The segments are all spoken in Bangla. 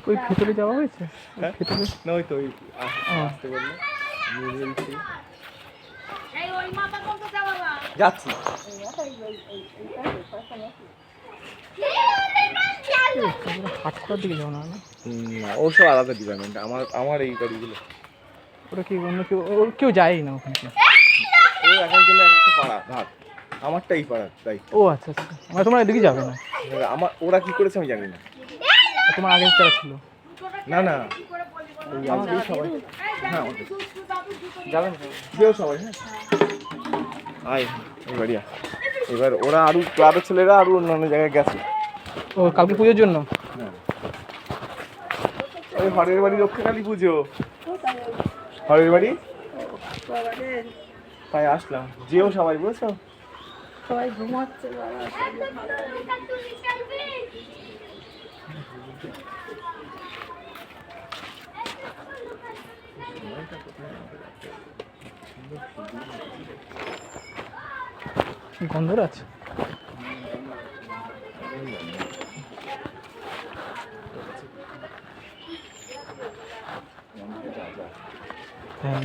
ওই ভেতরে যাওয়া হয়েছে? ভেতরে না, ওই তো ওই আসতে বললো যাচ্ছি। হাট করার দিকে যাও না? ওর সব আলাদা ডিপার্টমেন্ট, আমার এই গাড়িগুলো। ওটা কি অন্য কেউ যায়ই না ওখানে? ও এক একজনের এক একটা পাড়া ভাগ, আমারটা এই পাড়ার তাই। ও আচ্ছা আচ্ছা, মানে তোমরা এদিকে যাবে না? ওরা কি করেছে আমি জানি না। তোমার আগের যারা ছিল? না না, ওই আজকেই সবাই। হ্যাঁ যাবেন যেও সবাই। হ্যাঁ আয় এবারে এবার ওরা আরো ক্লাবের ছেলেরা আরো অন্যান্য জায়গায় গেছে। ও কালকে পুজোর জন্য? হ্যাঁ ওই হরের বাড়ি রক্ষাকালী পুজো, হরের বাড়ি তাই আসলাম। যেও সবাই, বুঝছো? সবাই ঘুমাচ্ছে গন্ধর আছে। হ্যাঁ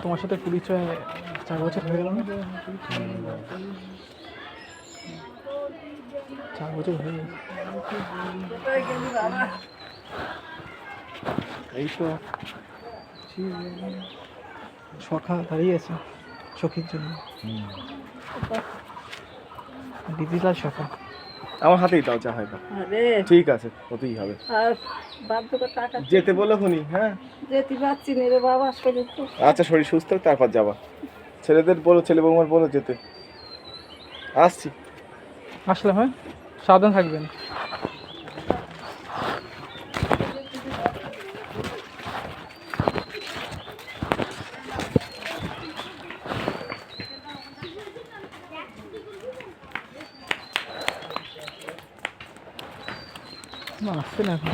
তোমার সাথে পরিচয় 4 বছর হয়ে গেল না? 4 বছর হয়ে গেল। এই তো সখা দাঁড়িয়েছে সখীর জন্য। ডিজিটাল সখা আমার হাতেই দাও, যা হয়। ঠিক আছে, হতেই হবে। আর বাধ্য করে টাকা যেতে বলো খুনি। হ্যাঁ যেতে পারছি না রে বাবা, শরীর তো। আচ্ছা, শরীর সুস্থ তারপর যাবা। ছেলেদের বলো, ছেলে বৌমার বলো যেতে। আসছি। আসলে হয়, সাবধান থাকবেন। না আসছে না এখন।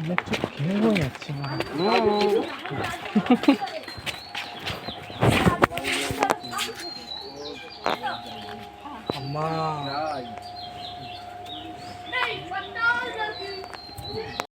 মুখ চোখ ঘেমে হয়ে যাচ্ছে মা।